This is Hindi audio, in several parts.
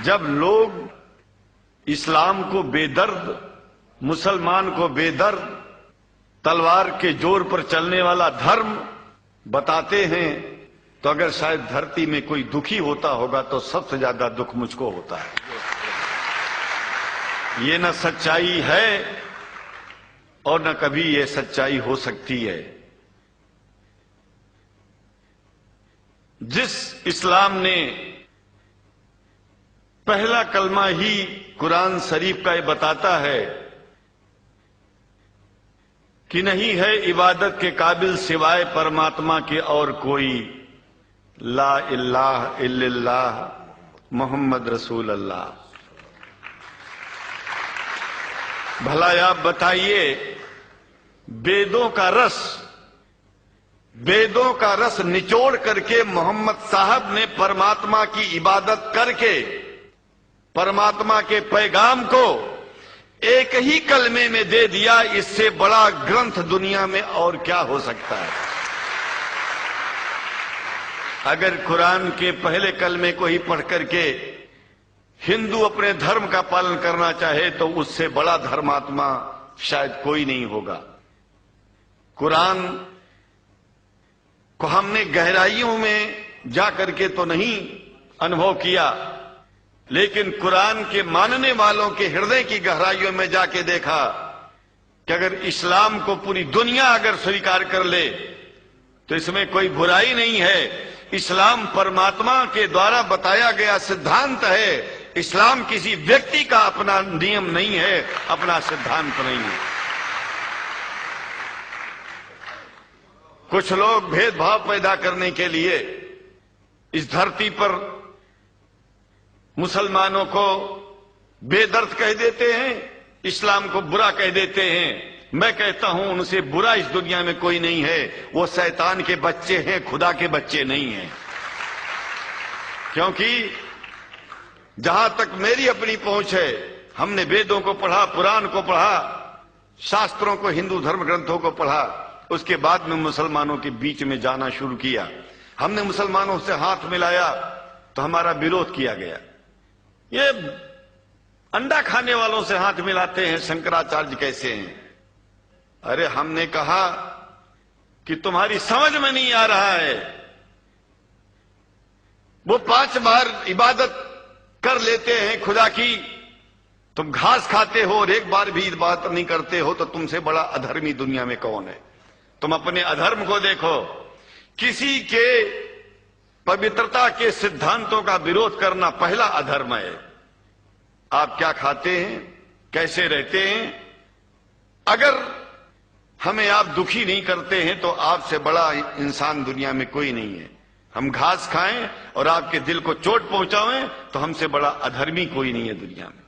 जब लोग इस्लाम को बेदर्द, मुसलमान को बेदर्द, तलवार के जोर पर चलने वाला धर्म बताते हैं, तो अगर शायद धरती में कोई दुखी होता होगा तो सबसे ज्यादा दुख मुझको होता है। ये न सच्चाई है और न कभी ये सच्चाई हो सकती है। जिस इस्लाम ने पहला कलमा ही कुरान शरीफ का ये बताता है कि नहीं है इबादत के काबिल सिवाय परमात्मा के और कोई, ला इलाहा इल्लल्लाह मोहम्मद रसूल अल्लाह। भला आप बताइए, वेदों का रस निचोड़ करके मोहम्मद साहब ने परमात्मा की इबादत करके परमात्मा के पैगाम को एक ही कलमे में दे दिया। इससे बड़ा ग्रंथ दुनिया में और क्या हो सकता है? अगर कुरान के पहले कलमे को ही पढ़ करके हिंदू अपने धर्म का पालन करना चाहे तो उससे बड़ा धर्मात्मा शायद कोई नहीं होगा। कुरान को हमने गहराइयों में जा करके तो नहीं अनुभव किया, लेकिन कुरान के मानने वालों के हृदय की गहराइयों में जाके देखा कि अगर इस्लाम को पूरी दुनिया अगर स्वीकार कर ले तो इसमें कोई बुराई नहीं है। इस्लाम परमात्मा के द्वारा बताया गया सिद्धांत है। इस्लाम किसी व्यक्ति का अपना नियम नहीं है, अपना सिद्धांत नहीं है। कुछ लोग भेदभाव पैदा करने के लिए इस धरती पर मुसलमानों को बेदर्द कह देते हैं, इस्लाम को बुरा कह देते हैं। मैं कहता हूं उनसे बुरा इस दुनिया में कोई नहीं है। वो शैतान के बच्चे हैं, खुदा के बच्चे नहीं हैं। क्योंकि जहां तक मेरी अपनी पहुंच है, हमने वेदों को पढ़ा, पुराण को पढ़ा, शास्त्रों को, हिंदू धर्म ग्रंथों को पढ़ा। उसके बाद में मुसलमानों के बीच में जाना शुरू किया। हमने मुसलमानों से हाथ मिलाया तो हमारा विरोध किया गया। ये अंडा खाने वालों से हाथ मिलाते हैं, शंकराचार्य कैसे हैं? अरे हमने कहा कि तुम्हारी समझ में नहीं आ रहा है। वो 5 बार इबादत कर लेते हैं खुदा की, तुम घास खाते हो और एक बार भी इबादत नहीं करते हो, तो तुमसे बड़ा अधर्मी दुनिया में कौन है? तुम अपने अधर्म को देखो। किसी के पवित्रता के सिद्धांतों का विरोध करना पहला अधर्म है। आप क्या खाते हैं, कैसे रहते हैं, अगर हमें आप दुखी नहीं करते हैं तो आपसे बड़ा इंसान दुनिया में कोई नहीं है। हम घास खाएं और आपके दिल को चोट पहुंचाएं तो हमसे बड़ा अधर्मी कोई नहीं है दुनिया में।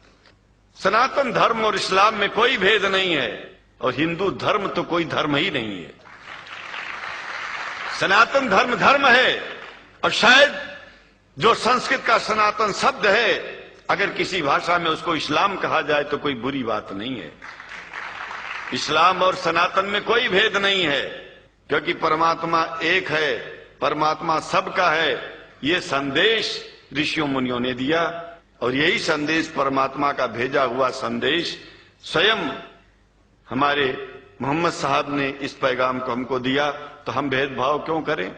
सनातन धर्म और इस्लाम में कोई भेद नहीं है, और हिंदू धर्म तो कोई धर्म ही नहीं है। सनातन धर्म धर्म है, और शायद जो संस्कृत का सनातन शब्द है, अगर किसी भाषा में उसको इस्लाम कहा जाए तो कोई बुरी बात नहीं है। इस्लाम और सनातन में कोई भेद नहीं है, क्योंकि परमात्मा एक है, परमात्मा सबका है। ये संदेश ऋषियों मुनियों ने दिया, और यही संदेश परमात्मा का भेजा हुआ संदेश स्वयं हमारे मोहम्मद साहब ने इस पैगाम को हमको दिया। तो हम भेदभाव क्यों करें?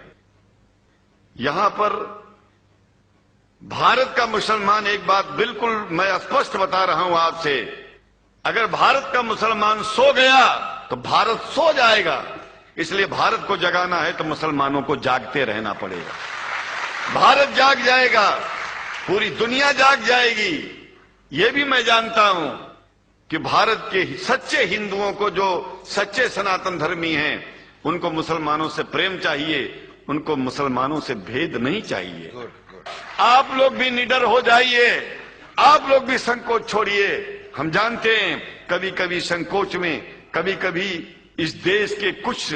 यहां पर भारत का मुसलमान, एक बात बिल्कुल मैं स्पष्ट बता रहा हूं आपसे, अगर भारत का मुसलमान सो गया तो भारत सो जाएगा। इसलिए भारत को जगाना है तो मुसलमानों को जागते रहना पड़ेगा। भारत जाग जाएगा, पूरी दुनिया जाग जाएगी। यह भी मैं जानता हूं कि भारत के सच्चे हिंदुओं को, जो सच्चे सनातन धर्मी हैं, उनको मुसलमानों से प्रेम चाहिए, उनको मुसलमानों से भेद नहीं चाहिए। आप लोग भी निडर हो जाइए, आप लोग भी संकोच छोड़िए। हम जानते हैं कभी कभी संकोच में, कभी कभी इस देश के कुछ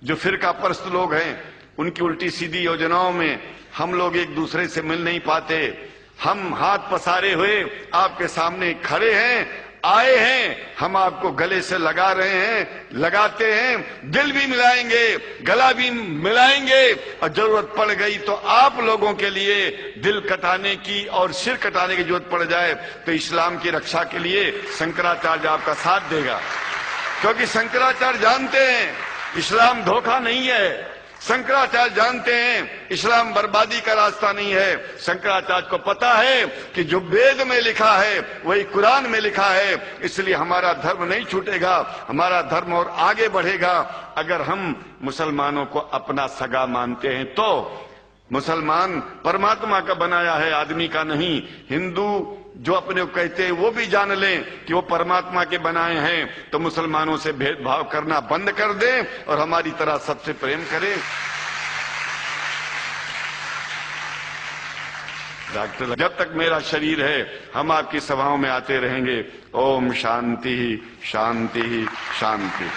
जो फिरका परस्त लोग हैं, उनकी उल्टी सीधी योजनाओं में हम लोग एक दूसरे से मिल नहीं पाते। हम हाथ पसारे हुए आपके सामने खड़े हैं, आए हैं, हम आपको गले से लगा रहे हैं, लगाते हैं, दिल भी मिलाएंगे, गला भी मिलाएंगे, और जरूरत पड़ गई तो आप लोगों के लिए दिल कटाने की और सिर कटाने की जरूरत पड़ जाए तो इस्लाम की रक्षा के लिए शंकराचार्य आपका साथ देगा। क्योंकि शंकराचार्य जानते हैं इस्लाम धोखा नहीं है, शंकराचार्य जानते हैं इस्लाम बर्बादी का रास्ता नहीं है। शंकराचार्य को पता है कि जो वेद में लिखा है वही कुरान में लिखा है, इसलिए हमारा धर्म नहीं छूटेगा, हमारा धर्म और आगे बढ़ेगा। अगर हम मुसलमानों को अपना सगा मानते हैं तो मुसलमान परमात्मा का बनाया है, आदमी का नहीं। हिंदू जो अपने को कहते हैं वो भी जान लें कि वो परमात्मा के बनाए हैं, तो मुसलमानों से भेदभाव करना बंद कर दें और हमारी तरह सबसे प्रेम करें। डॉक्टर, जब तक मेरा शरीर है हम आपकी सभाओं में आते रहेंगे। ओम शांति शांति शांति।